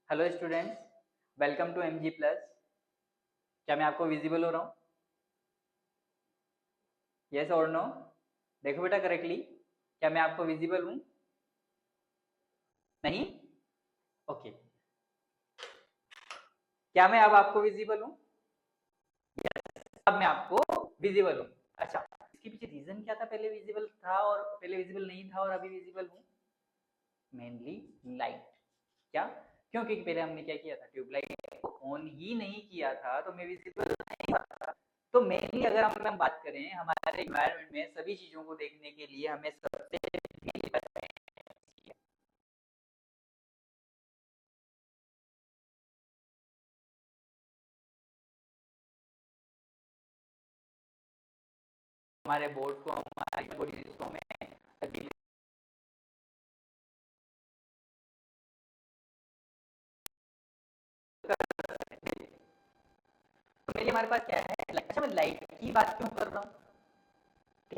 Hello students, welcome to MG plus. क्या मैं आपको विजिबल हो रहा हूँ? यस और नो? देखो बेटा करेक्टली, क्या मैं आपको विजिबल हूँ? नहीं? ओके। क्या मैं अब आपको विजिबल हूँ? अब मैं आपको विजिबल हूँ। अच्छा, इसके पीछे रीजन क्या था? पहले विजिबल था और पहले विजिबल नहीं था और अभी विजिबल हूँ। Mainly light. क्या? क्यों? क्योंकि पहले हमने क्या किया था, ट्यूबलाइट को ऑन ही नहीं किया था तो मैं विजिबल नहीं था। तो मेनली अगर हम बात करें हमारे एनवायरनमेंट में सभी चीजों को देखने के लिए हमें सबसे हमारे बोर्ड को हमारी बॉडी को हमें तो मेरे हमारे पास क्या है। अच्छा, मैं लाइट की बात क्यों कर रहा हूँ? तो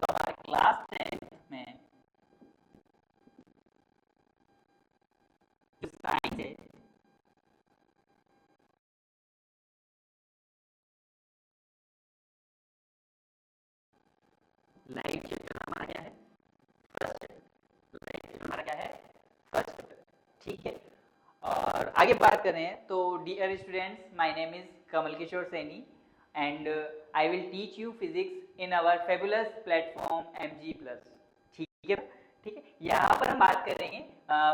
हमारे क्लास 10 में जो साइंस है, लाइट चैप्टर हमारा क्या है? First chapter. लाइट चैप्टर हमारा क्या है? First chapter. ठीक है। और आगे बात करें तो dear students, my name is Kamal Kishore Saini and I will teach you physics in our fabulous platform MG plus. ठीक है। ठीक है, यहाँ पर हम बात करेंगे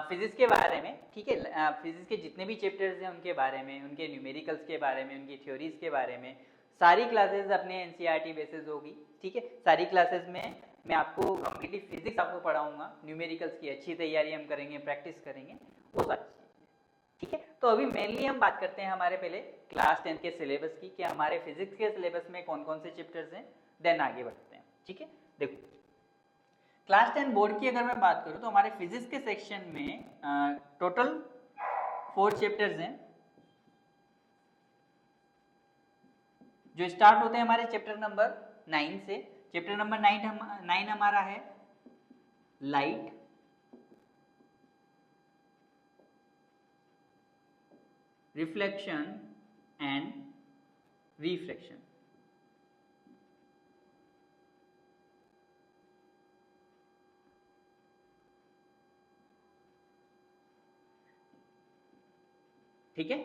फिजिक्स के बारे में। ठीक है, फिजिक्स के जितने भी चैप्टर्स हैं उनके बारे में, उनके न्यूमेरिकल्स के बारे में, उनकी थ्योरीज के बारे में। सारी क्लासेस अपने एनसीईआरटी बेसिस होगी। ठीक है, सारी क्लासेस में मैं आपको कम्प्लीटली फिजिक्स आपको पढ़ाऊंगा, न्यूमेरिकल्स की अच्छी तैयारी हम करेंगे, प्रैक्टिस करेंगे, वो सारी। ठीक है, तो अभी मेनली हम बात करते हैं हमारे पहले क्लास 10 के सिलेबस की, कि हमारे फिजिक्स के सिलेबस में कौन कौन से चैप्टर्स हैं, देन आगे बढ़ते हैं। ठीक है, देखो क्लास 10 बोर्ड की अगर मैं बात करूं तो हमारे फिजिक्स के सेक्शन में टोटल 4 चैप्टर्स हैं जो स्टार्ट होते हैं हमारे चैप्टर नंबर 9 से। चैप्टर नंबर 9 हमारा है लाइट, रिफ्लेक्शन एंड रिफ्रैक्शन। ठीक है,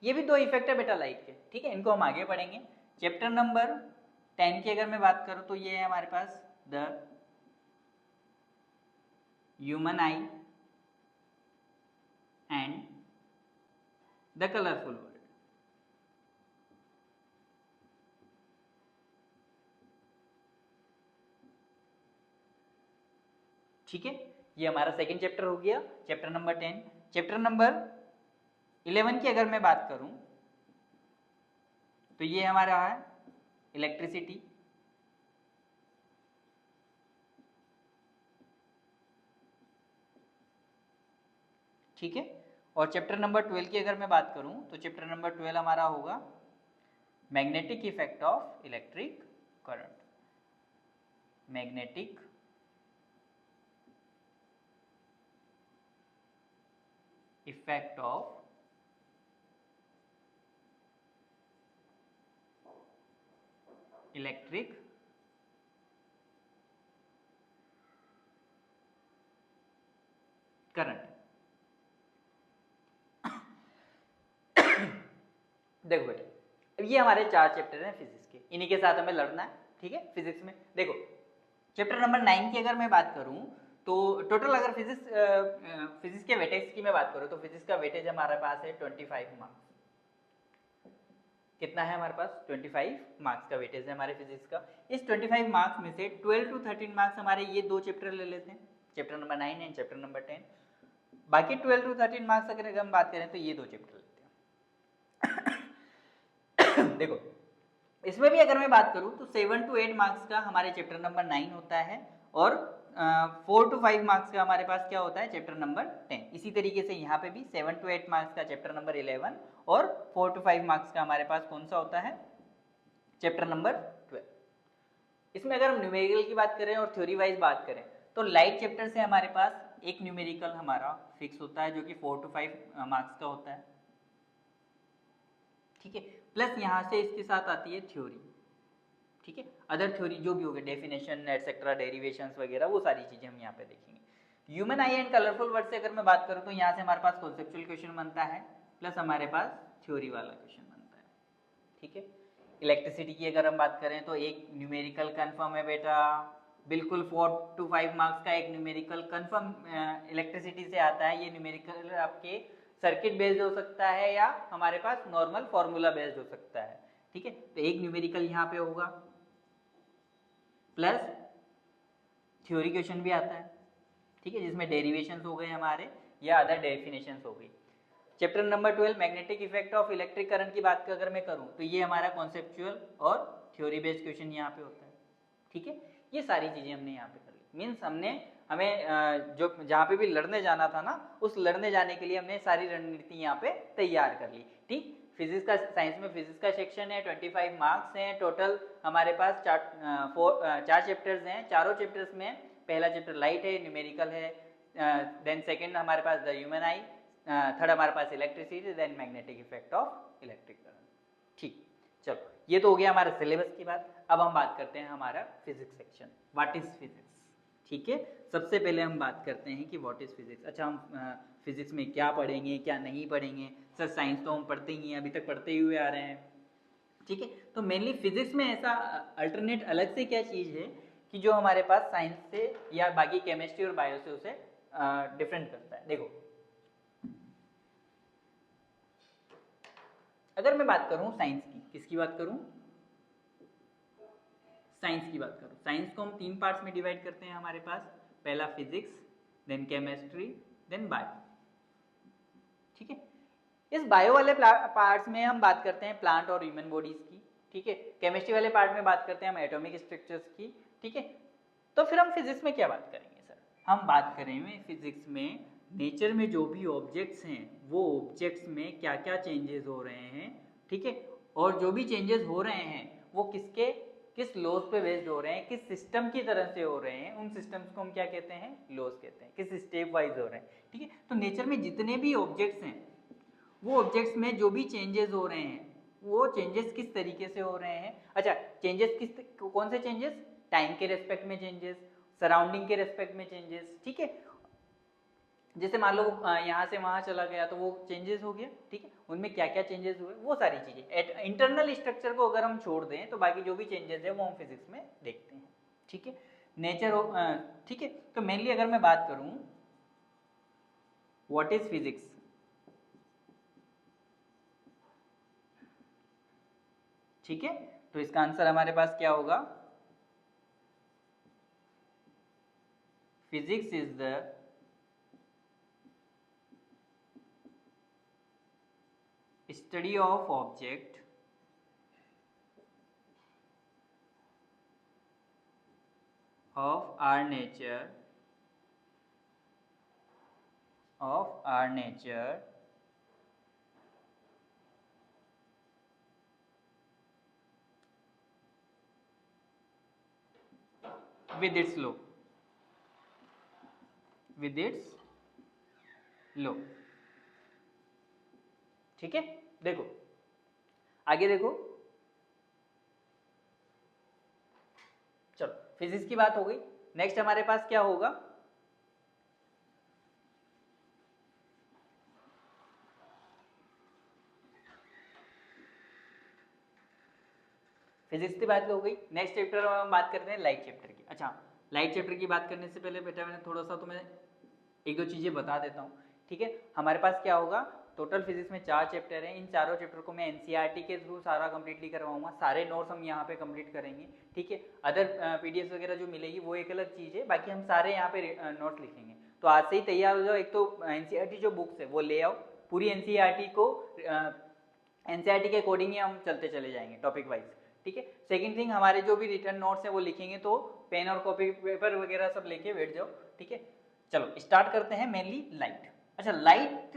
ये भी 2 इफेक्ट है बेटा लाइट के। ठीक है, इनको हम आगे पढ़ेंगे। चैप्टर नंबर 10 की अगर मैं बात करूं तो ये है हमारे पास the human eye and the colourful world. ठीक है, ये हमारा सेकंड चैप्टर हो गया, चैप्टर नंबर 10। चैप्टर नंबर 11 की अगर मैं बात करूं तो ये हमारा है इलेक्ट्रिसिटी। ठीक है, और चैप्टर नंबर 12 की अगर मैं बात करूं तो चैप्टर नंबर 12 हमारा होगा magnetic effect of electric current. Magnetic effect of electric current. देखो बेटे, ये हमारे 4 चैप्टर हैं फिजिक्स के, इन्हीं के साथ हमें लड़ना है। ठीक है, फिजिक्स में देखो चैप्टर नंबर 9 की अगर मैं बात करूं तो टोटल अगर फिजिक्स के वेटेज की मैं बात करूं तो फिजिक्स का वेटेज हमारे पास है 25 मार्क्स। कितना है हमारे पास? 25 मार्क्स का वेटेज है हमारे फिजिक्स का। इस 25 मार्क्स में से 12 टू 13 मार्क्स हमारे ये 2 चैप्टर ले लेते हैं, chapter number 9 and chapter number 10। बाकी 12 टू 13 मार्क्स अगर हम बात करें तो ये 2 चैप्टर लेते हैं। देखो इसमें भी अगर मैं बात करूं तो 7 टू 8 मार्क्स का हमारे चैप्टर नंबर 9 होता है और 4 टू 5 मार्क्स का हमारे पास क्या होता है? Chapter number 10। इसी तरीके से यहाँ पे भी 7 टू 8 मार्क्स का चैप्टर नंबर 11 और 4 टू 5 मार्क्स का हमारे पास कौन सा होता है? Chapter number 12। इसमें अगर हम न्यूमेरिकल की बात करें और थ्योरी वाइज बात करें तो लाइट चैप्टर से हमारे पास एक न्यूमेरिकल हमारा फिक्स होता है जो कि 4 to 5 मार्क्स का होता है, ठीक है। प्लस यहाँ से इसके साथ आती है थ्योरी, ठीक है। अदर थ्योरी जो भी होगा, डेफिनेशन एटसेट्रा, डेरिवेशंस वगैरह, वो सारी चीजें हम यहाँ पे देखेंगे। Human eye and colourful word से अगर मैं बात करूँ तो यहाँ से हमारे पास कॉन्सेप्चुअल क्वेश्चन बनता है, प्लस हमारे पास थ्योरी वाला क्वेश्चन बनता है, ठीक है। इलेक्ट्रिसिटी की अगर हम बात करें तो एक न्यूमेरिकल कंफर्म है बेटा, बिल्कुल 4 to 5 मार्क्स का एक न्यूमेरिकल कंफर्म इलेक्ट्रिसिटी से आता है। ये न्यूमेरिकल आपके सर्किट बेस्ड हो सकता है या हमारे पास नॉर्मल फॉर्मूला बेस्ड हो सकता है, ठीक है। तो एक न्यूमेरिकल यहाँ पे होगा, प्लस थ्योरी क्वेश्चन भी आता है, ठीक है, जिसमें डेरिवेशंस हो गए हमारे या अदर डेफिनेशंस हो गई। Chapter number 12 magnetic effect of electric current की बात अगर मैं करूं तो ये हमारा कॉन्सेप्चुअल और थ्योरी बेस्ड क्वेश्चन यहाँ पे होता है, ठीक है। ये सारी चीजें हमने यहाँ पे कर ली, मीन्स हमें जो जहाँ पे भी लड़ने जाना था ना, उस लड़ने जाने के लिए हमने सारी रणनीति यहाँ पे तैयार कर ली, ठीक। फिजिक्स का, साइंस में फिजिक्स का सेक्शन है, 25 मार्क्स हैं टोटल हमारे पास, 4 चैप्टर्स हैं। चारों चैप्टर्स में पहला चैप्टर लाइट है, न्यूमेरिकल है, देन सेकंड हमारे पास द ह्यूमन आई, थर्ड हमारे पास electricity, then magnetic effect of electric current, ठीक। चलो ये तो हो गया हमारा सिलेबस की बात। अब हम बात करते हैं हमारा physics section, what is physics, ठीक है। सबसे पहले हम बात करते हैं कि व्हाट इज फिजिक्स। अच्छा, हम फिजिक्स में क्या पढ़ेंगे क्या नहीं पढ़ेंगे, सर साइंस तो हम पढ़ते ही हैं, अभी तक पढ़ते ही हुए आ रहे हैं, ठीक है। तो मेनली फिजिक्स में ऐसा अल्टरनेट अलग से क्या चीज़ है कि जो हमारे पास साइंस से या बाकी केमिस्ट्री और बायो से उसे डिफरेंट करता है। देखो, अगर मैं बात करूं साइंस की, किसकी बात करूं, साइंस की बात करूं, साइंस को हम 3 पार्ट्स में डिवाइड करते हैं हमारे पास, पहला physics, then chemistry, then bio, ठीक है। इस बायो वाले पार्ट्स में हम बात करते हैं प्लांट और ह्यूमन बॉडीज की, ठीक है। केमिस्ट्री वाले पार्ट में बात करते हैं हम एटॉमिक स्ट्रक्चर्स की, ठीक है। तो फिर हम फिजिक्स में क्या बात करेंगे सर, हम बात करेंगे फिजिक्स में नेचर में जो भी ऑब्जेक्ट्स हैं वो ऑब्जेक्ट्स में क्या क्या चेंजेस हो रहे हैं, ठीक है। और जो भी चेंजेस हो रहे हैं वो किस लॉज पे बेस्ड हो रहे हैं, किस सिस्टम की तरह से हो रहे हैं, उन सिस्टम्स को हम क्या कहते हैं, लॉज कहते हैं, किस स्टेप वाइज हो रहे हैं, ठीक है। तो नेचर में जितने भी ऑब्जेक्ट्स हैं वो ऑब्जेक्ट्स में जो भी चेंजेस हो रहे हैं वो चेंजेस किस तरीके से हो रहे हैं। अच्छा, चेंजेस कौन से चेंजेस, टाइम के रेस्पेक्ट में चेंजेस, सराउंडिंग के रेस्पेक्ट में चेंजेस, ठीक है। जैसे मान लो यहाँ से वहाँ चला गया तो वो चेंजेस हो गया, ठीक है। उनमें क्या क्या चेंजेस हुए वो सारी चीजें, इंटरनल स्ट्रक्चर को अगर हम छोड़ दें तो बाकी जो भी चेंजेस है वो हम फिजिक्स में देखते हैं, ठीक है। नेचर, ठीक है। तो मेनली अगर मैं बात करूं व्हाट इज फिजिक्स, ठीक है, तो इसका आंसर हमारे पास क्या होगा, physics is the study of object of our nature with its law, with its law, ठीक है। देखो आगे देखो, चलो फिजिक्स की बात हो गई, नेक्स्ट हमारे पास क्या होगा, फिजिक्स की बात हो गई। नेक्स्ट चैप्टर में हम बात करते हैं लाइट चैप्टर की। अच्छा, लाइट चैप्टर की बात करने से पहले बेटा मैंने थोड़ा सा तुम्हें एक दो चीजें बता देता हूँ, ठीक है। हमारे पास क्या होगा, टोटल फिजिक्स में 4 चैप्टर हैं, इन चारों चैप्टर को मैं एनसीईआरटी के थ्रू सारा कंप्लीटली करवाऊंगा, सारे नोट्स हम यहाँ पे कंप्लीट करेंगे, ठीक है। अदर पीडीएफ वगैरह जो मिलेगी वो एक अलग चीज़ है, बाकी हम सारे यहाँ पे नोट्स लिखेंगे। तो आज से ही तैयार हो जाओ, एक तो एनसीईआरटी जो बुक्स है वो ले आओ, पूरी एनसीईआरटी को एनसीईआरटी के अकॉर्डिंग ही हम चलते चले जाएंगे टॉपिक वाइज, ठीक है। सेकंड थिंग, हमारे जो भी रिटर्न नोट्स हैं वो लिखेंगे तो पेन और कॉपी पेपर वगैरह सब लेके बैठ जाओ, ठीक है। चलो स्टार्ट करते हैं मेनली लाइट। अच्छा, लाइट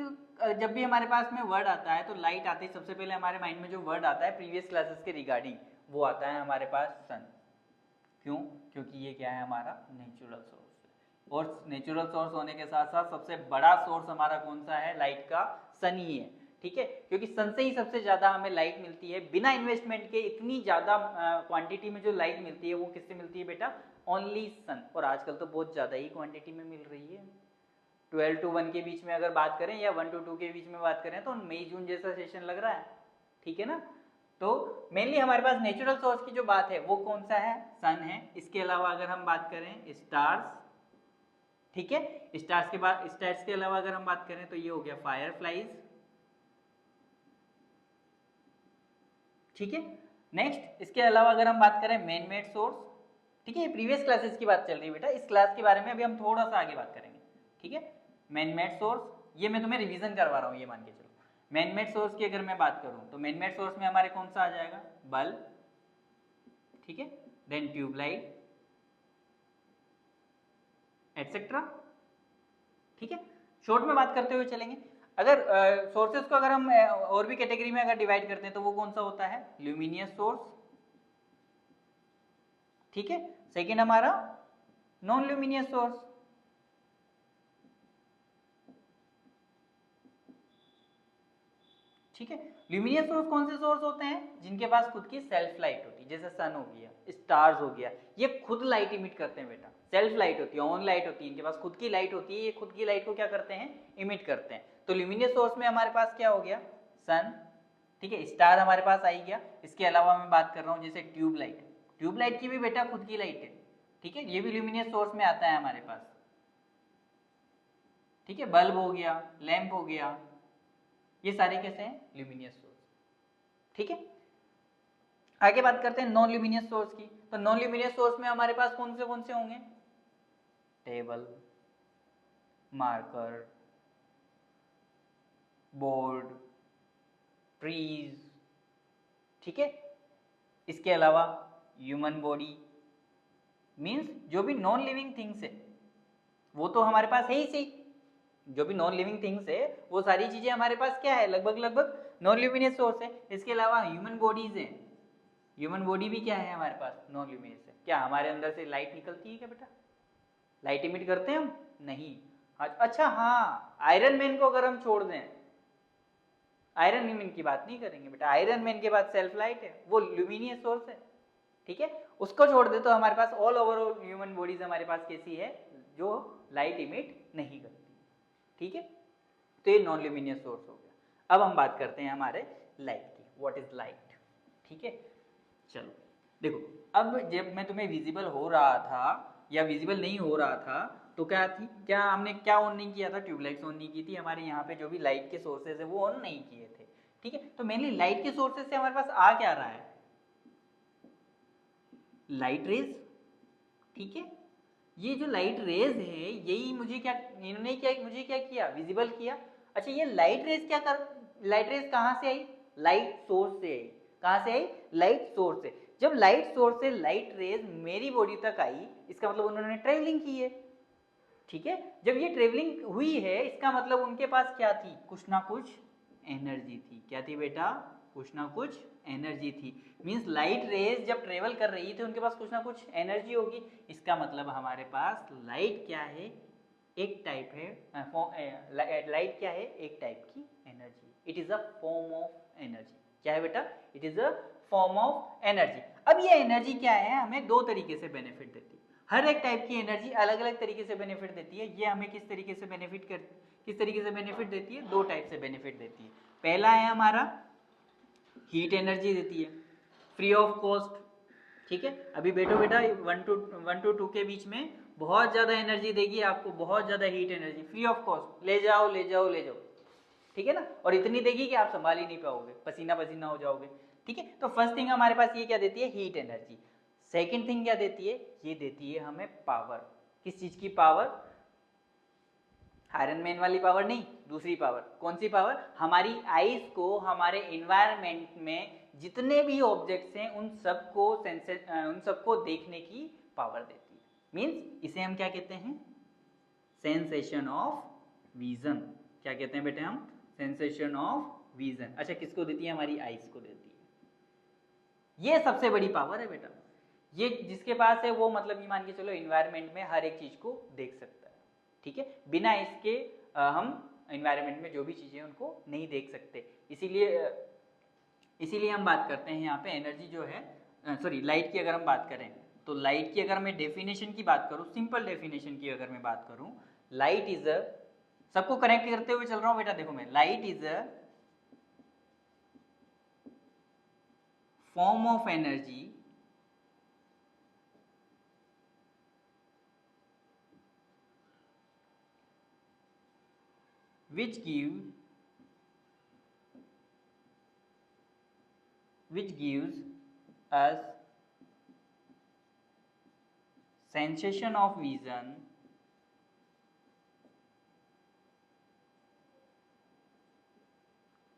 जब भी हमारे पास में वर्ड आता है तो लाइट आते ही सबसे पहले हमारे माइंड में जो वर्ड आता है प्रीवियस क्लासेस के रिगार्डिंग वो आता है हमारे पास सन। क्यों? क्योंकि ये क्या है, हमारा नेचुरल सोर्स है, और नेचुरल सोर्स होने के साथ साथ सबसे बड़ा सोर्स हमारा कौन सा है लाइट का, सन ही है। ठीक है, क्योंकि सन से ही सबसे ज्यादा हमें लाइट मिलती है। बिना इन्वेस्टमेंट के इतनी ज्यादा क्वांटिटी में जो लाइट मिलती है वो किससे मिलती है बेटा, ओनली सन। और आजकल तो बहुत ज्यादा ही क्वांटिटी में मिल रही है। 12 to 1 के बीच में अगर बात करें या 1 to 2 के बीच में बात करें तो मई जून जैसा सेशन लग रहा है। ठीक है ना, तो मेनली हमारे पास नेचुरल सोर्स की जो बात है वो कौन सा है, सन है। इसके अलावा अगर हम बात करें स्टार्स, ठीक है, स्टार्स के बाद स्टार्स के अलावा अगर हम बात करें तो ये हो गया फायर फ्लाइज। ठीक है, नेक्स्ट इसके अलावा अगर हम बात करें मैन मेड सोर्स, ठीक है, ये प्रीवियस क्लासेस की बात चल रही है बेटा, इस क्लास के बारे में अभी हम थोड़ा सा आगे बात करेंगे। ठीक है, मैन मेड सोर्स, ये मैं तुम्हें रिवीजन करवा रहा हूँ, ये मान के चलो। मैन मेड सोर्स की अगर मैं बात करूँ तो मैन मेड सोर्स में हमारे कौन सा आ जाएगा, बल्ब, ठीक है, देन ट्यूबलाइट एटसेट्रा। ठीक है, शॉर्ट में बात करते हुए चलेंगे। अगर सोर्सेज को अगर हम और भी कैटेगरी में अगर डिवाइड करते हैं तो वो कौन सा होता है, ल्यूमिनियस सोर्स। ठीक है, सेकेंड हमारा नॉन ल्यूमिनियस सोर्स। ठीक है, ल्यूमिनियस सोर्स कौन से सोर्स होते हैं, जिनके पास खुद की सेल्फ लाइट होती है, जैसे सन हो गया, स्टार्स हो गया, ये खुद लाइट इमिट करते हैं बेटा, सेल्फ लाइट होती है, ऑन लाइट होती है, इनके पास खुद की लाइट होती है, ये खुद की लाइट को क्या करते हैं, इमिट करते हैं। तो ल्यूमिनियस सोर्स में हमारे पास क्या हो गया, सन। ठीक है, स्टार हमारे पास आ ही गया। इसके अलावा मैं बात कर रहा हूँ जैसे ट्यूबलाइट, ट्यूबलाइट की भी बेटा खुद की लाइट है। ठीक है, ये भी ल्यूमिनियस सोर्स में आता है हमारे पास। ठीक है, बल्ब हो गया, लैंप हो गया, ये सारे कैसे हैं, ल्यूमिनियस सोर्स। ठीक है, आगे बात करते हैं नॉन ल्यूमिनियस सोर्स की। तो नॉन ल्यूमिनियस सोर्स में हमारे पास कौन से होंगे, टेबल, मार्कर, बोर्ड, ट्रीज। ठीक है, इसके अलावा ह्यूमन बॉडी, मींस जो भी नॉन लिविंग थिंग्स है वो तो हमारे पास है ही सही, जो भी नॉन लिविंग थिंग्स है वो सारी चीजें हमारे पास क्या है, लगभग लगभग नॉन ल्यूमिनियस सोर्स है। इसके अलावा ह्यूमन बॉडीज है, ह्यूमन बॉडी भी क्या है हमारे पास, नॉन ल्यूमिनियस है। क्या हमारे अंदर से लाइट निकलती है क्या बेटा, लाइट इमिट करते हैं हम, नहीं। अच्छा हाँ, आयरन मैन को अगर हम छोड़ दें, आयरन मैन की बात नहीं करेंगे बेटा, आयरन मैन के पास सेल्फ लाइट है, वो ल्यूमिनियस सोर्स है। ठीक है, उसको छोड़ दे तो हमारे पास ऑल ओवर ह्यूमन बॉडीज हमारे पास कैसी है, जो लाइट इमिट नहीं करती। ठीक है, तो ये नॉन ल्यूमिनियस सोर्स हो गया। अब हम बात करते हैं हमारे लाइट की, व्हाट इज लाइट। ठीक है, चलो देखो, अब जब मैं तुम्हें विजिबल हो रहा था या विजिबल नहीं हो रहा था तो क्या थी, क्या हमने क्या ऑन नहीं किया था, ट्यूबलाइट्स ऑन नहीं की थी, हमारे यहाँ पे जो भी लाइट के सोर्सेज है वो ऑन नहीं किए थे। ठीक है, तो मेनली लाइट के सोर्सेज से हमारे पास आ क्या रहा है, लाइट रेज। ठीक है, ये जो लाइट रेज है यही मुझे क्या, इन्होंने क्या मुझे क्या किया, विजिबल किया। अच्छा, ये लाइट रेज क्या कर, लाइट रेज कहाँ से आई, लाइट सोर्स से आई। कहाँ से आई, लाइट सोर्स से। जब लाइट सोर्स से लाइट रेज मेरी बॉडी तक आई, इसका मतलब उन्होंने ट्रेवलिंग की है। ठीक है, जब ये ट्रेवलिंग हुई है इसका मतलब उनके पास क्या थी, कुछ ना कुछ एनर्जी थी। क्या थी बेटा, कुछ ना कुछ एनर्जी थी। मींस लाइट रेज जब ट्रेवल कर रही थी उनके पास कुछ ना कुछ एनर्जी होगी। इसका मतलब हमारे पास लाइट क्या है, एक टाइप है, लाइट क्या है, एक टाइप की energy. It is a form of energy. क्या है बेटा, it is a form of energy. अब ये एनर्जी क्या है, हमें दो तरीके से बेनिफिट देती है। हर एक टाइप की एनर्जी अलग अलग तरीके से बेनिफिट देती है। ये हमें किस तरीके से बेनिफिट देती है, दो टाइप से बेनिफिट देती है। पहला है हमारा हीट एनर्जी देती है, फ्री ऑफ कॉस्ट। ठीक है, अभी बैठो बेटा, 1 to 2 के बीच में बहुत ज्यादा एनर्जी देगी आपको, बहुत ज्यादा heat energy, free of cost, ले जाओ ले जाओ ले जाओ। ठीक है ना, और इतनी देगी कि आप संभाल ही नहीं पाओगे, पसीना पसीना हो जाओगे। ठीक है, तो फर्स्ट थिंग हमारे पास ये क्या देती है, हीट एनर्जी। सेकेंड थिंग क्या देती है, ये देती है हमें पावर। किस चीज की पावर, आयरन मैन वाली पावर नहीं, दूसरी पावर। कौन सी पावर, हमारी आईज को हमारे एनवायरनमेंट में जितने भी ऑब्जेक्ट्स हैं उन सबको देखने की पावर देती है। मींस इसे हम क्या कहते हैं, सेंसेशन ऑफ विजन। क्या कहते हैं बेटे हम, सेंसेशन ऑफ विजन। अच्छा, किसको देती है, हमारी आईज को देती है। ये सबसे बड़ी पावर है बेटा, ये जिसके पास है वो मतलब ये मान के चलो एनवायरनमेंट में हर एक चीज को देख सकता है। ठीक है, बिना इसके हम एनवायरनमेंट में जो भी चीज़ें उनको नहीं देख सकते। इसीलिए हम बात करते हैं यहाँ पे एनर्जी जो है, सॉरी लाइट की अगर हम बात करें तो लाइट की अगर मैं डेफिनेशन की बात करूँ, सिंपल डेफिनेशन की अगर मैं बात करूँ, लाइट इज अ, सबको कनेक्ट करते हुए चल रहा हूँ बेटा, देखो मैं, light is a form of energy which gives us sensation of vision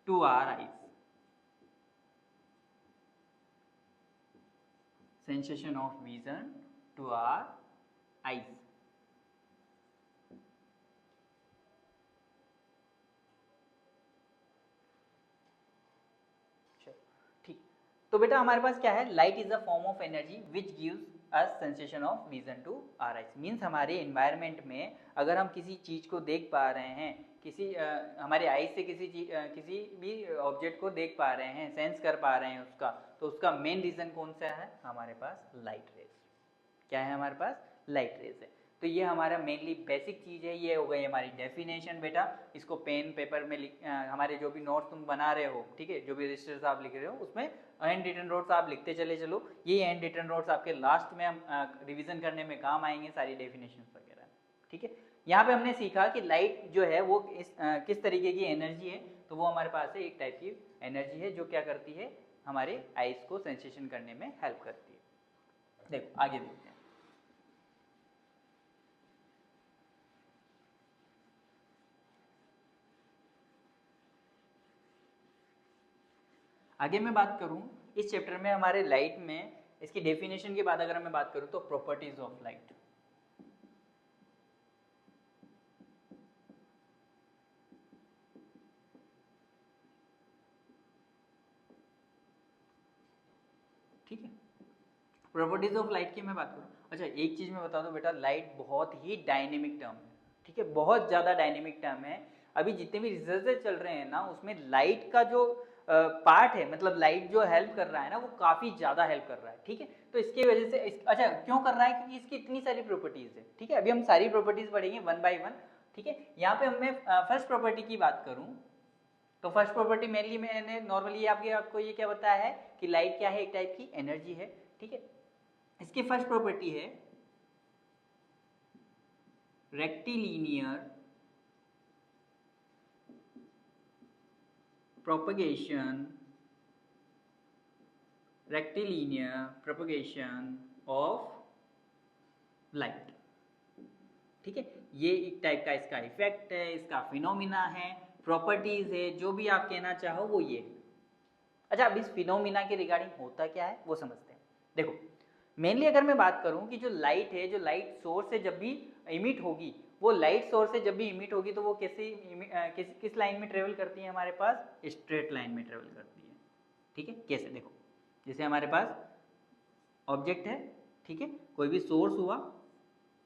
to our eyes, sensation of vision to our eyes। ठीक, तो बेटा हमारे पास क्या है, light is a form of energy which gives us sensation of vision to our eyes. Means हमारे environment में अगर हम किसी चीज को देख पा रहे हैं, किसी हमारे आइज से किसी भी ऑब्जेक्ट को देख पा रहे हैं, सेंस कर पा रहे हैं उसका, तो उसका मेन रीजन कौन सा है, हमारे पास लाइट रेज। क्या है हमारे पास, लाइट रेज है। तो ये हमारा मेनली बेसिक चीज़ है, ये हो गई हमारी डेफिनेशन बेटा। इसको पेन पेपर में हमारे जो भी नोट्स तुम बना रहे हो, ठीक है, जो भी रजिस्टर्स आप लिख रहे हो उसमें हैंड रिटन नोट्स आप लिखते चले चलो। ये हैंड रिटन नोट्स आपके लास्ट में हम रिविजन करने में काम आएंगे, सारी डेफिनेशन वगैरह, ठीक है। यहाँ पे हमने सीखा कि लाइट जो है वो किस तरीके की एनर्जी है, तो वो हमारे पास है एक टाइप की एनर्जी है जो क्या करती है, हमारे आइज को सेंसेशन करने में हेल्प करती है। देखो आगे देखते हैं। आगे मैं बात करूं इस चैप्टर में हमारे लाइट में, इसकी डेफिनेशन के बाद अगर मैं बात करूं तो प्रॉपर्टीज ऑफ लाइट। ठीक है, प्रॉपर्टीज ऑफ लाइट की मैं बात करूं, अच्छा एक चीज मैं बता दूं बेटा, लाइट बहुत ही डायनेमिक टर्म है, ठीक है, बहुत ज्यादा डायनेमिक टर्म है। अभी जितने भी रिसर्चेस चल रहे हैं ना, उसमें लाइट का जो पार्ट है, मतलब लाइट जो हेल्प कर रहा है ना, वो काफी ज्यादा हेल्प कर रहा है, ठीक है। तो इसके वजह से अच्छा क्यों कर रहा है, क्योंकि इसकी इतनी सारी प्रॉपर्टीज है, ठीक है। अभी हम सारी प्रॉपर्टीज पढ़ेंगे वन बाय वन, ठीक है। यहाँ पे मैं फर्स्ट प्रॉपर्टी की बात करूं तो फर्स्ट प्रॉपर्टी मेनली मैंने नॉर्मली आपको ये क्या बताया है कि लाइट क्या है, एक टाइप की एनर्जी है, ठीक है। इसकी फर्स्ट प्रॉपर्टी है रेक्टिलिनियर propagation of light, ठीक है। ये एक टाइप का इसका इफेक्ट है, इसका फिनोमिना है, प्रॉपर्टीज है, जो भी आप कहना चाहो वो ये। अच्छा अब इस फिनोमिना के रिगार्डिंग होता क्या है वो समझते हैं। देखो मेनली अगर मैं बात करूं कि जो लाइट है, जो लाइट सोर्स से जब भी इमिट होगी, वो लाइट सोर्स से जब भी इमिट होगी तो वो कैसे किस लाइन में ट्रेवल करती है, हमारे पास स्ट्रेट लाइन में ट्रेवल करती है, ठीक है। कैसे, देखो जैसे हमारे पास ऑब्जेक्ट है, ठीक है, कोई भी सोर्स हुआ,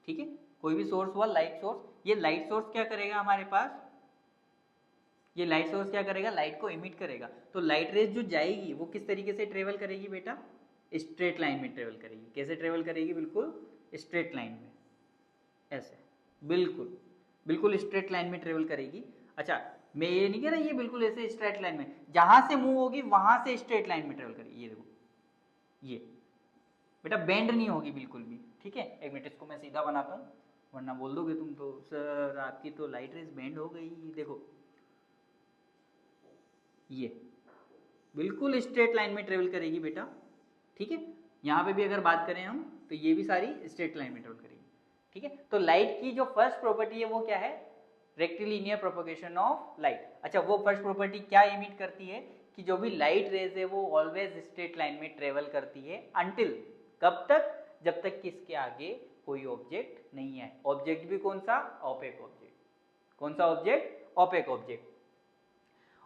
ठीक है, कोई भी सोर्स हुआ, लाइट सोर्स, ये लाइट सोर्स क्या करेगा हमारे पास, ये लाइट सोर्स क्या करेगा, लाइट को इमिट करेगा। तो लाइट रेज जो जाएगी वो किस तरीके से ट्रेवल करेगी बेटा, स्ट्रेट लाइन में ट्रेवल करेगी। कैसे ट्रेवल करेगी, बिल्कुल स्ट्रेट लाइन में, ऐसे बिल्कुल बिल्कुल स्ट्रेट लाइन में ट्रेवल करेगी। अच्छा मैं ये नहीं कह रहा ये बिल्कुल ऐसे स्ट्रेट लाइन में, जहां से मूव होगी वहां से स्ट्रेट लाइन में ट्रेवल करेगी। ये देखो ये बेटा बेंड नहीं होगी बिल्कुल भी, ठीक है। एक मिनट इसको मैं सीधा बनाता हूँ, वरना बोल दोगे तुम तो सर आपकी तो लाइट रेज बेंड हो गई। देखो ये बिल्कुल स्ट्रेट लाइन में ट्रेवल करेगी बेटा, ठीक है। यहाँ पे भी अगर बात करें हम तो ये भी सारी स्ट्रेट लाइन में ट्रेवल करेगी, ठीक है। तो लाइट की जो फर्स्ट प्रॉपर्टी है वो क्या है, रेक्टिलिनियर प्रोपगेशन ऑफ लाइट। अच्छा वो फर्स्ट प्रॉपर्टी क्या इमिट करती है कि जो भी लाइट रेज है वो ऑलवेज स्ट्रेट लाइन में ट्रेवल करती है, अंटिल कब तक, जब तक कि इसके आगे कोई ऑब्जेक्ट नहीं है। ऑब्जेक्ट भी कौन सा, ओपेक ऑब्जेक्ट। कौन सा ऑब्जेक्ट, ओपेक ऑब्जेक्ट।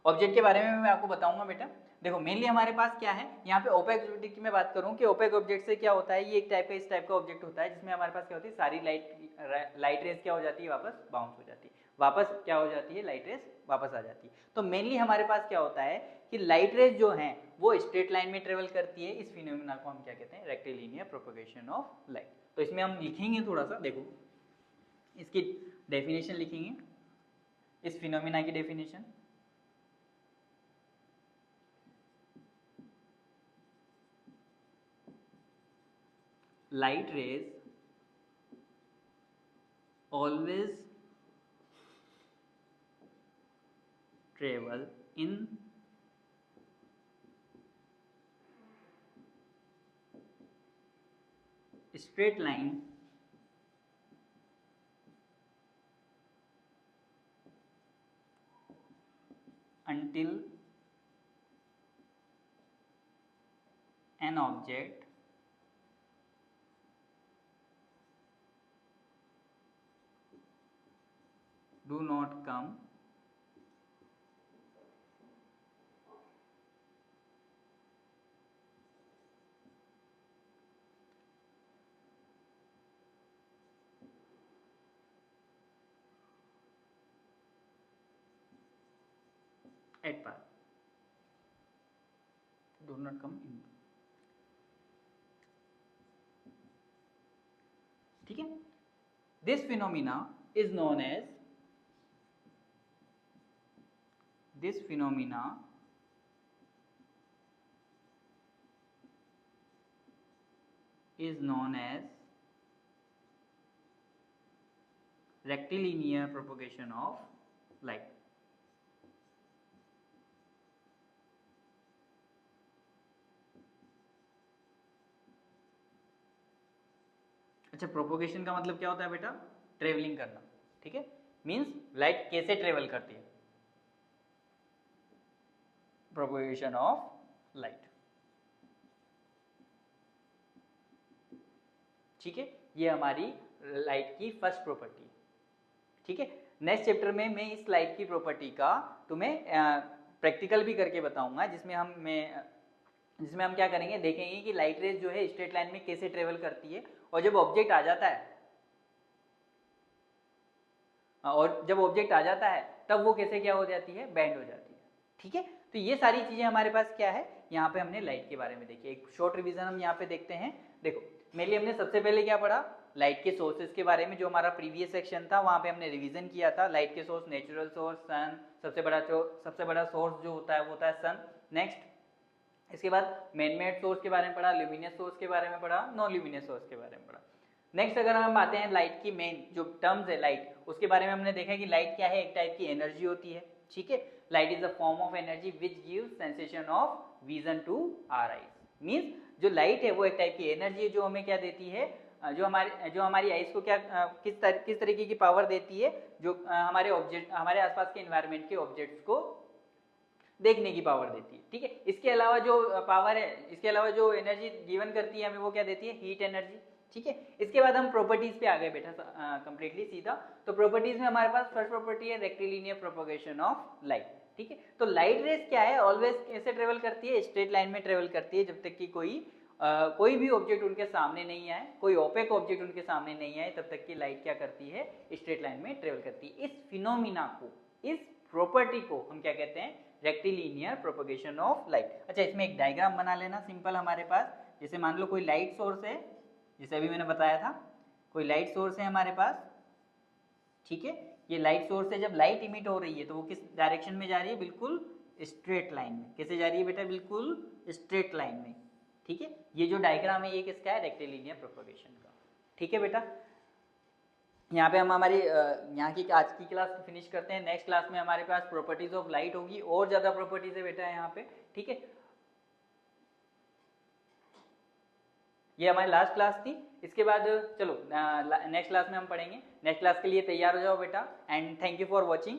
ऑब्जेक्ट के बारे में मैं आपको बताऊंगा बेटा। देखो मेनली हमारे पास क्या है यहाँ पे ओपेक ऑब्जेक्ट की मैं बात करूँ कि ओपेक ऑब्जेक्ट से क्या होता है, ये एक टाइप का इस टाइप का ऑब्जेक्ट होता है जिसमें हमारे पास क्या होती है, सारी लाइट रेस क्या हो जाती है, वापस बाउंस हो जाती है, वापस क्या हो जाती है, लाइट रेस वापस आ जाती है। तो मेनली हमारे पास क्या होता है कि लाइट रेस जो है वो स्ट्रेट लाइन में ट्रेवल करती है। इस फिनोमिना को हम क्या कहते हैं, रेक्टिलिनियर प्रोपगेशन ऑफ लाइट। तो इसमें हम लिखेंगे थोड़ा सा, देखो इसकी डेफिनेशन लिखेंगे, इस फिनोमिना की definition. light rays always travel in straight line until an object do not come at path, do not come in, ठीक है। This phenomena is known as, this phenomena is known as rectilinear propagation of light। अच्छा, propagation का मतलब क्या होता है बेटा, travelling करना, ठीक है। मींस लाइट कैसे ट्रेवल करती है, प्रोपोगेशन ऑफ लाइट, ठीक है। ये हमारी लाइट की फर्स्ट प्रॉपर्टी, ठीक है। नेक्स्ट चैप्टर में मैं इस लाइट की प्रॉपर्टी का तुम्हें प्रैक्टिकल भी करके बताऊंगा, जिसमें हम क्या करेंगे, देखेंगे कि लाइट रेज जो है स्ट्रेट लाइन में कैसे ट्रेवल करती है, और जब ऑब्जेक्ट आ जाता है तब वो कैसे क्या हो जाती है, बैंड हो जाती है, ठीक है। तो ये सारी चीजें हमारे पास क्या है, यहाँ पे हमने लाइट के बारे में देखी। एक शॉर्ट रिवीजन हम यहाँ पे देखते हैं। देखो मेनली हमने सबसे पहले क्या पढ़ा, लाइट के सोर्सेज के बारे में, जो हमारा प्रीवियस सेक्शन था वहाँ पे हमने रिवीजन किया था। लाइट के सोर्स, नेचुरल सोर्स, सन, सबसे बड़ा सोर्स जो होता है वो होता है सन। नेक्स्ट इसके बाद मैन मेड सोर्स के बारे में पढ़ा, ल्यूमिनस सोर्स के बारे में पढ़ा, नॉन ल्यूमिनस सोर्स के बारे में पढ़ा। नेक्स्ट अगर हम आते हैं लाइट की मेन जो टर्म्स है लाइट, उसके बारे में हमने देखा कि लाइट क्या है, एक टाइप की एनर्जी होती है, ठीक है। Light is a form of energy which gives sensation of vision to our eyes. Means जो लाइट है वो एक टाइप की एनर्जी है जो हमें क्या देती है, जो हमारी आईज को क्या किस तरीके की पावर देती है, जो हमारे आसपास के एनवायरनमेंट के ऑब्जेक्ट्स को देखने की पावर देती है, ठीक है। इसके अलावा जो पावर है, इसके अलावा जो एनर्जी गिवन करती है हमें, वो क्या देती है, हीट एनर्जी, ठीक है। इसके बाद हम प्रॉपर्टीज पे आ गए बेटा कंप्लीटली सीधा। तो प्रॉपर्टीज में हमारे पास फर्स्ट प्रॉपर्टी है रेक्टिलिनियर प्रोपगेशन ऑफ लाइट, ठीक है। तो लाइट रेस क्या है, ऑलवेज कैसे ट्रेवल करती है, स्ट्रेट लाइन में ट्रेवल करती है, जब तक कि कोई भी ऑब्जेक्ट उनके सामने नहीं आए, कोई ओपेक ऑब्जेक्ट उनके सामने नहीं आए, तब तक की लाइट क्या करती है, स्ट्रेट लाइन में ट्रेवल करती है। इस फिनोमिना को, इस प्रॉपर्टी को हम क्या कहते हैं, रेक्टिलिनियर प्रोपगेशन ऑफ लाइट। अच्छा, इसमें एक डायग्राम बना लेना सिंपल हमारे पास। जैसे मान लो कोई लाइट सोर्स है, जैसे अभी मैंने बताया था, कोई लाइट सोर्स है हमारे पास, ठीक है। ये लाइट सोर्स है, जब लाइट इमिट हो रही है तो वो किस डायरेक्शन में जा रही है, बिल्कुल स्ट्रेट लाइन में। कैसे जा रही है बेटा, बिल्कुल स्ट्रेट लाइन में, ठीक है। ये जो डायग्राम है ये किसका है, रेक्टिलिनियर प्रोपगेशन का, ठीक है बेटा। यहाँ पे हम हमारी यहाँ की आज की क्लास फिनिश करते हैं। नेक्स्ट क्लास में हमारे पास प्रॉपर्टीज ऑफ लाइट होगी, और ज्यादा प्रॉपर्टीज है बेटा यहाँ पे, ठीक है। ये हमारी लास्ट क्लास थी। इसके बाद चलो नेक्स्ट क्लास में हम पढ़ेंगे। नेक्स्ट क्लास के लिए तैयार हो जाओ बेटा, and thank you for watching.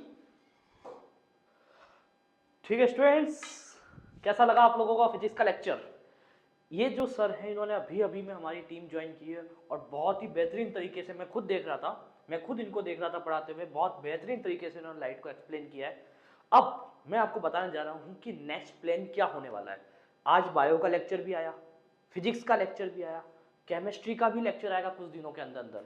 ठीक है स्टूडेंट्स, कैसा लगा आप लोगों का फिजिक्स का लेक्चर। ये जो सर हैं इन्होंने अभी अभी में हमारी टीम ज्वाइन की है, और बहुत ही बेहतरीन तरीके से मैं खुद इनको देख रहा था पढ़ाते हुए, बहुत बेहतरीन तरीके से इन्होंने लाइट को एक्सप्लेन किया है। अब मैं आपको बताने जा रहा हूँ कि नेक्स्ट प्लान क्या होने वाला है। आज बायो का लेक्चर भी आया, फिजिक्स का लेक्चर भी आया, केमिस्ट्री का भी लेक्चर आएगा कुछ दिनों के अंदर अंदर।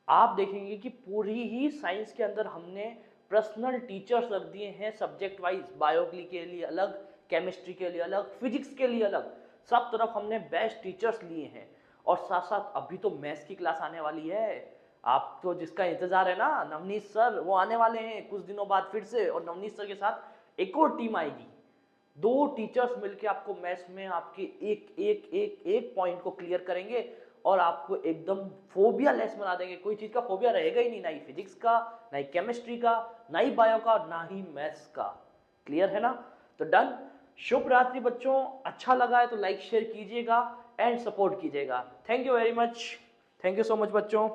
आप देखेंगे कि पूरी ही साइंस के अंदर हमने पर्सनल टीचर्स रख दिए हैं सब्जेक्ट वाइज, बायो के लिए अलग, केमिस्ट्री के लिए अलग, फिजिक्स के लिए अलग, सब तरफ हमने बेस्ट टीचर्स लिए हैं। और साथ साथ अभी तो मैथ्स की क्लास आने वाली है। आप तो जिसका इंतजार है ना, नवनीत सर, वो आने वाले हैं कुछ दिनों बाद फिर से, और नवनीत सर के साथ एक और टीम आएगी। 2 टीचर्स मिलके आपको मैथ्स में आपके एक एक एक एक पॉइंट को क्लियर करेंगे और आपको एकदम फोबिया लेस बना देंगे। कोई चीज का फोबिया रहेगा ही नहीं, ना ही फिजिक्स का, ना ही केमिस्ट्री का, ना ही बायो का, ना ही मैथ्स का। क्लियर है ना? तो डन। शुभ रात्रि बच्चों, अच्छा लगा है तो लाइक शेयर कीजिएगा एंड सपोर्ट कीजिएगा। Thank you very much, thank you so much बच्चों।